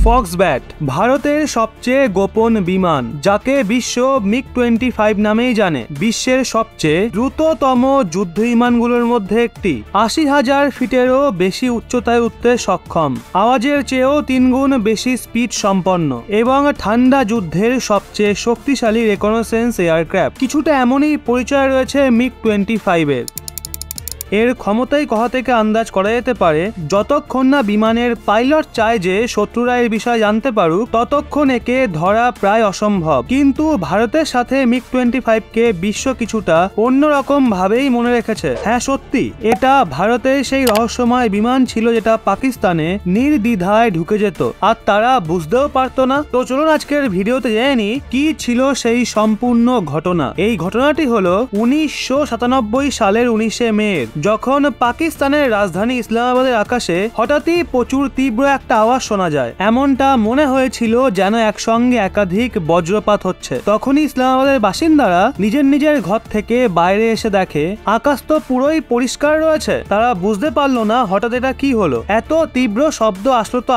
ফক্সব্যাট ভারতের সবচেয়ে গোপন বিমান, যাকে বিশ্ব মিগ-25 নামেই জানে। বিশ্বের সবচেয়ে দ্রুততম যুদ্ধ বিমানগুলোর মধ্যে একটি। ৮০,০০০ ফিটেরও বেশি উচ্চতায় উঠতে সক্ষম, আওয়াজের চেয়েও ৩ গুণ বেশি স্পিড সম্পন্ন এবং ঠান্ডা যুদ্ধের সবচেয়ে শক্তিশালী রেকনসেন্স এয়ারক্রাফট। কিছুটা এমনই পরিচয় রয়েছে মিগ-25 এর। এর ক্ষমতাই কথা থেকে আন্দাজ করা যেতে পারে, যতক্ষণ না বিমানের পাইলট চায় যে শত্রুরা এর বিষয়ে জানতে পারুক, ততক্ষণ একে ধরা প্রায় অসম্ভব। কিন্তু ভারতের সাথে মিগ-25 কে বিশ্ব কিছুটা অন্যরকম ভাবেই মনে রেখেছে। হ্যাঁ সত্যি, এটা ভারতের সেই রহস্যময় বিমান ছিল যেটা পাকিস্তানে নির্দ্বিধায় ঢুকে যেত, আর তারা বুঝতেও পারতো না। তো চলুন আজকের ভিডিওতে জেনে নিই কি ছিল সেই সম্পূর্ণ ঘটনা। এই ঘটনাটি হলো 1997 সালের 19শে মে, যখন পাকিস্তানের রাজধানী ইসলামাবাদের আকাশে হঠাৎই প্রচুর তীব্র একটা আওয়াজ শোনা যায়। এমনটা মনে হয়েছিল যেন একসঙ্গে একাধিক বজ্রপাত হচ্ছে। তখনই ইসলামাবাদের বাসিন্দারা নিজের নিজের ঘর থেকে বাইরে এসে দেখে আকাশ তো পুরোই পরিষ্কার রয়েছে। তারা বুঝতে পারলো না হঠাৎ এটা কি হলো, এত তীব্র শব্দ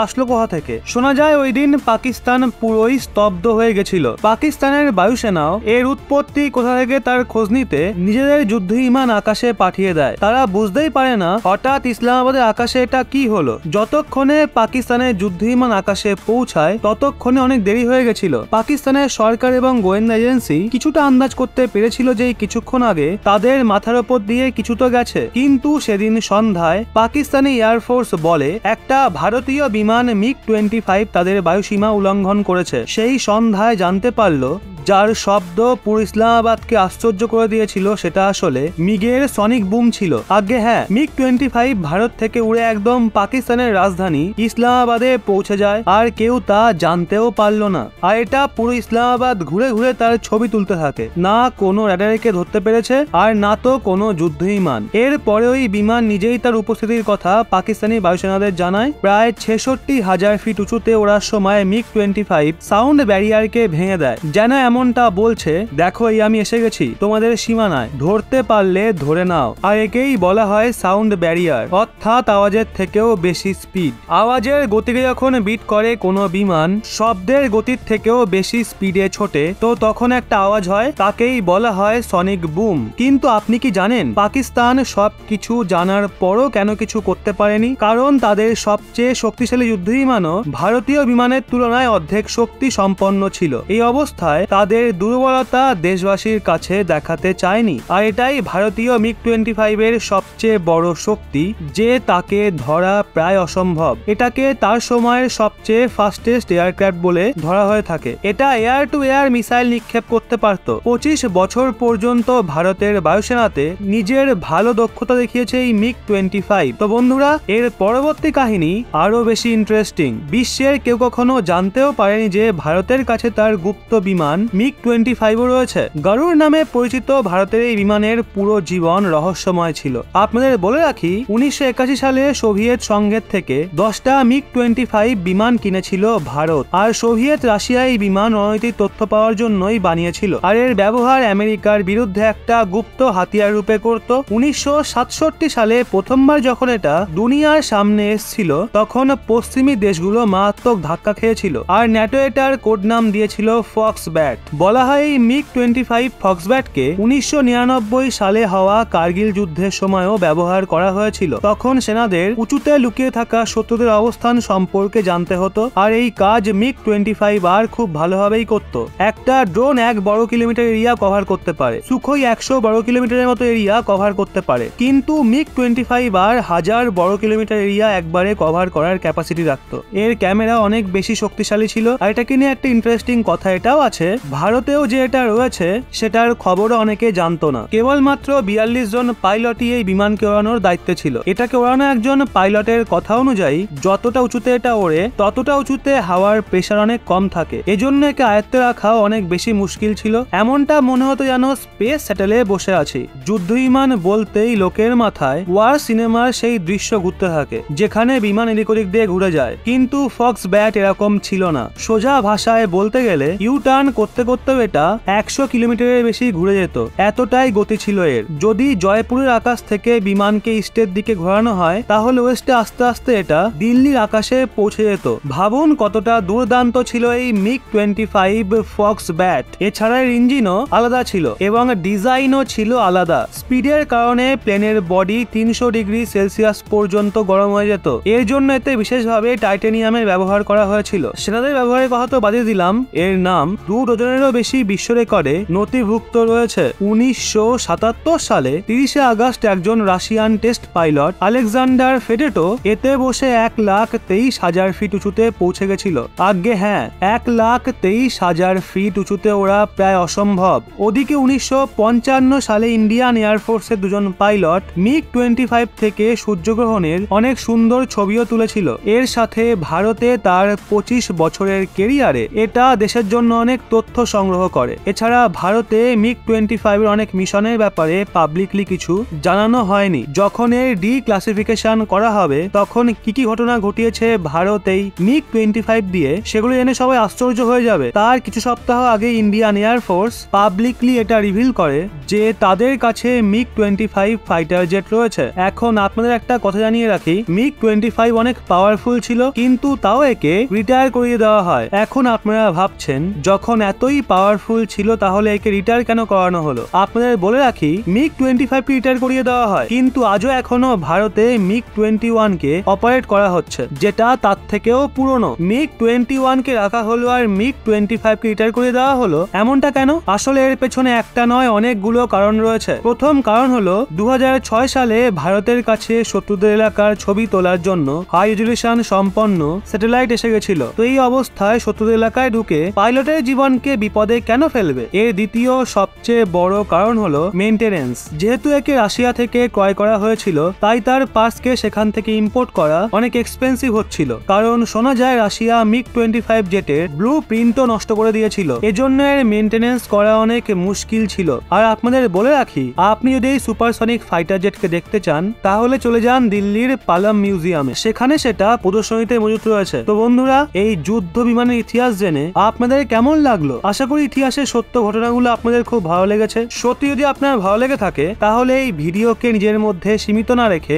আসলো কোথা থেকে। শোনা যায় ওই দিন পাকিস্তান পুরোই স্তব্ধ হয়ে গেছিল। পাকিস্তানের বায়ুসেনাও এর উৎপত্তি কোথা থেকে তার খোঁজ নিতে নিজেদের যুদ্ধ বিমান আকাশে পাঠিয়ে দেয়। তারা বুঝতেই পারে না হঠাৎ ইসলামাবাদের আকাশে এটা কি হলো। যতক্ষণে পাকিস্তানের যুদ্ধ বিমান আকাশে পৌঁছায় ততক্ষণে অনেক দেরি হয়ে গেছিল। পাকিস্তানের সরকার এবং গোয়েন্দা এজেন্সি কিছুটা আন্দাজ করতে পেরেছিল যে কিছুক্ষণ আগে তাদের মাথার উপর দিয়ে কিছু তো গেছে। কিন্তু সেদিন সন্ধ্যায় পাকিস্তানি এয়ারফোর্স বলে একটা ভারতীয় বিমান মিগ-25 তাদের বায়ুসীমা উল্লঙ্ঘন করেছে। সেই সন্ধ্যায় জানতে পারলো, যার শব্দ পুরো ইসলামাবাদকে আশ্চর্য করে দিয়েছিল, সেটা আসলে মিগের সনিক বুম ছিল। আগে হ্যাঁ, মিগ-25 ভারত থেকে উড়ে একদম পাকিস্তানের রাজধানী ইসলামাবাদে পৌঁছে যায়, আর কেউ তা জানতেও পারলো না। আর এটা পুরো ইসলামাবাদ ঘুরে ঘুরে তার ছবি তুলতে থাকে। না কোনো র্যাডারকে ধরতে পেরেছে, আর না তো কোনো যুদ্ধ বিমান। এরপরে ওই বিমান নিজেই তার উপস্থিতির কথা পাকিস্তানি বায়ুসেনাদের জানায়। প্রায় 66,000 ফিট উঁচুতে ওড়ার সময় মিগ-25 সাউন্ড ব্যারিয়ারকে ভেঙে দেয়, যেন এমনটা বলছে, দেখো এই আমি এসে গেছি তোমাদের সীমানায়, ধরতে পারলে ধরে নাও। আর একেই বলা হয় সাউন্ড ব্যারিয়ার, অর্থাৎ আওয়াজের থেকেও বেশি স্পিড। আওয়াজের গতিকে যখন বিট করে কোনো বিমান শব্দের গতির থেকেও বেশি স্পিডে ছোটে, তো তখন একটা আওয়াজ হয়, তাকেই বলা হয় সনিক বুম। কিন্তু আপনি কি জানেন পাকিস্তান সবকিছু জানার পরও কেন কিছু করতে পারেনি? কারণ তাদের সবচেয়ে শক্তিশালী যুদ্ধ বিমানও ভারতীয় বিমানের তুলনায় অর্ধেক শক্তি সম্পন্ন ছিল। এই অবস্থায় তাদের দুর্বলতা দেশবাসীর কাছে দেখাতে চায়নি। আর এটাই ভারতীয় মিগ-25 এর সবচেয়ে বড় শক্তি, যে তাকে ধরা প্রায় অসম্ভব। এটাকে তার সময়ের সবচেয়ে ফাস্টেস্ট এয়ারক্রাফট বলে ধরা হয়ে থাকে। এটা এয়ার টু এয়ার মিসাইল নিক্ষেপ করতে পারত। 25 বছর পর্যন্ত ভারতের বায়ুসেনাতে নিজের ভালো দক্ষতা দেখিয়েছে এই মিগ-25। তো বন্ধুরা, এর পরবর্তী কাহিনী আরো বেশি ইন্টারেস্টিং। বিশ্বের কেউ কখনো জানতেও পারেনি যে ভারতের কাছে তার গুপ্ত বিমান মিগ-25 রয়েছে। গরুড় নামে পরিচিত ভারতের এই বিমানের পুরো জীবন রহস্যময় ছিল। আপনাদের বলে রাখি, 1981 সালে সোভিয়েত সংঘের থেকে 10টা মিগ-25 বিমান কিনেছিল ভারত। আর সোভিয়েত রাশিয়া এই বিমান রণনীতির তথ্য পাওয়ার জন্যই বানিয়েছিল। আর এর ব্যবহার আমেরিকার বিরুদ্ধে একটা গুপ্ত হাতিয়ার রূপে করত। 1967 সালে প্রথমবার যখন এটা দুনিয়ার সামনে এসেছিল, তখন পশ্চিমী দেশগুলো মারাত্মক ধাক্কা খেয়েছিল। আর ন্যাটো এটার কোড নাম দিয়েছিল ফক্সব্যাট। বলা হয় এই মিগ-25 ফক্সব্যাটকে 1999 সালে হওয়া কার্গিল যুদ্ধের সময়ও ব্যবহার করা হয়েছিল। তখন সেনাদের উঁচুতে লুকিয়ে থাকা শত্রুদের অবস্থান সম্পর্কে জানতে হতো, আর এই কাজ মিগ-25 আর খুব ভালোভাবেই করত। একটা ড্রোন 1 বর্গ কিলোমিটার এরিয়া কভার করতে পারে, সুখোই 100 বর্গ কিলোমিটারের মতো এরিয়া কভার করতে পারে, কিন্তু মিগ-25 আর 1000 বর্গ কিলোমিটার এরিয়া একবারে কভার করার ক্যাপাসিটি রাখত। এর ক্যামেরা অনেক বেশি শক্তিশালী ছিল। আর এটাকে নিয়ে একটা ইন্টারেস্টিং কথা এটাও আছে, ভারতেও যে এটা রয়েছে সেটার খবরও অনেকে জানতো না। কেবলমাত্র 42 জন পাইলটই এই বিমানকে ওড়ানোর দায়িত্বে ছিল। এটাকে ওড়ানো একজন পাইলটের কথা অনুযায়ী যতটা উঁচুতে এটা ওড়ে, ততটা উঁচুতে হাওয়ার প্রেসার অনেক কম থাকে। এজন্য একে আয়ত্তে রাখা অনেক বেশি মুশকিল ছিল। এমনটা মনে হতো যেন স্পেস স্যাটেলে বসে আছি। যুদ্ধ বিমান বলতেই লোকের মাথায় ওয়ার সিনেমার সেই দৃশ্য ঘুরতে থাকে, যেখানে বিমান এদিক ওদিক দিয়ে ঘুরে যায়। কিন্তু ফক্সব্যাট এরকম ছিল না। সোজা ভাষায় বলতে গেলে ইউ টার্ন করতে করতে করতেও এটা 100 কিলোমিটারের বেশি ঘুরে যেত, এতটাই গতি ছিল এর। যদি জয়পুরের আকাশ থেকে বিমানকে ইস্টের দিকে ঘোরানো হয় তাহলে ওয়েস্টে আস্তে আস্তে এটা দিল্লির আকাশে পৌঁছে যেত। ভাবুন কতটা দুর্দান্ত ছিল এই মিগ 25 ফক্স ব্যাট। এছাড়া এর ইঞ্জিনও আলাদা ছিল এবং ডিজাইনও ছিল আলাদা। স্পিডের কারণে প্লেনের বডি 300 ডিগ্রি সেলসিয়াস পর্যন্ত গরম হয়ে যেত। এর জন্য এতে বিশেষভাবে টাইটেনিয়ামের ব্যবহার করা হয়েছিল। সেনাদের ব্যবহারের কথা তো বাদে দিলাম, এর নাম 2 ডজনেরও বেশি বিশ্ব রেকর্ডে নথিভুক্ত রয়েছে। 1977 সালে 30 আগস্ট একজন রাশিয়ান টেস্ট পাইলট আলেকজান্ডার ফেডেটো এতে বসে 1,23,000 ফিট উঁচুতে পৌঁছে গেছিল। আজ্ঞে হ্যাঁ, 1,23,000 ফিট উঁচুতে ওরা প্রায় অসম্ভব। ওদিকে 1955 সালে ইন্ডিয়ান এয়ারফোর্সের দুজন পাইলট মিগ 25 থেকে সূর্যগ্রহণের অনেক সুন্দর ছবিও তুলেছিল। এর সাথে ভারতে তার 25 বছরের কেরিয়ারে এটা দেশের জন্য অনেক তথ্য সংগ্রহ করে। এছাড়া ভারতে মিগ 25 এর অনেক মিশনের ব্যাপারে পাবলিকলি কিছু জানানো হয়নি। যখন এর ডিক্লাসিফিকেশন করা হবে তখন কি কি ঘটনা ঘটিয়েছে ভারতেই মিগ 25 দিয়ে সেগুলো জেনে সবাই আশ্চর্য হয়ে যাবে। তার কিছু সপ্তাহ আগে ইন্ডিয়ান এয়ারফোর্স পাবলিকলি এটা রিভিল করে যে তাদের কাছে মিগ 25 ফাইটার জেট রয়েছে। এখন আপনাদের একটা কথা জানিয়ে রাখি, মিগ 25 অনেক পাওয়ারফুল ছিল কিন্তু তাও একে রিটায়ার করিয়ে দেওয়া হয়। এখন আপনারা ভাবছেন যখন এতই পাওয়ারফুল ছিল তাহলে একে রিটায়ার কেন করানো হলো। আপনাদের বলে রাখি, মিগ 25 কে রিটায়ার করিয়ে দেওয়া হয় কিন্তু আজও এখনো ভারতে মিগ 21 কে অপারেট করা হচ্ছে, যেটা তার থেকেও পুরনো। মিগ 21 কে রাখা হলো আর মিগ 25 কে রিটায়ার করে দেওয়া হলো, এমনটা কেন? আসলে এর পেছনে একটা নয় অনেকগুলো কারণ রয়েছে। প্রথম কারণ হলো 2006 সালে ভারতের কাছে শত্রুদের এলাকার ছবি তোলার জন্য হাই রেজুলেশন সম্পন্ন স্যাটেলাইট এসে গেছিল। তো এই অবস্থায় শত্রুদের এলাকায় ঢুকে পাইলটের জীবনকে বিপদে কেন ফেলবে? এর দ্বিতীয় সবচেয়ে বড় কারণ হলো মেইনটেনেন্স। যেহেতু একে রাশিয়া থেকে ক্রয় করা হয়েছিল তাই তার পার্টসকে সেখান থেকে ইম্পোর্ট করা অনেক এক্সপেন্সিভ হচ্ছিল, কারণ শোনা যায় রাশিয়া মিগ 25 জেটের ব্লু প্রিন্টও নষ্ট করে দিয়েছিল। এজন্য এর মেইনটেনেন্স করা অনেক মুশকিল ছিল। আর আপনাদের বলে রাখি, আপনি যদি এই সুপারসনিক ফাইটার জেটকে দেখতে চান তাহলে চলে যান দিল্লির পালাম মিউজিয়ামে, সেখানে সেটা প্রদর্শনীতে মজুত রয়েছে। তো বন্ধুরা, এই যুদ্ধ বিমানের ইতিহাস জেনে আপনাদের কেমন লাগলো? আশা করি ইতিহাসের সত্য ঘটনাগুলো আপনাদের খুব ভালো লেগেছে। সত্যি যদি আপনার ভালো লেগে থাকে তাহলে এই ভিডিওকে নিজের মধ্যে সীমিত না রেখে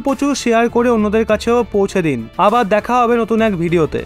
প্রচুর শেয়ার করে অন্যদের কাছেও পৌঁছে দিন। আবার দেখা হবে নতুন এক ভিডিওতে।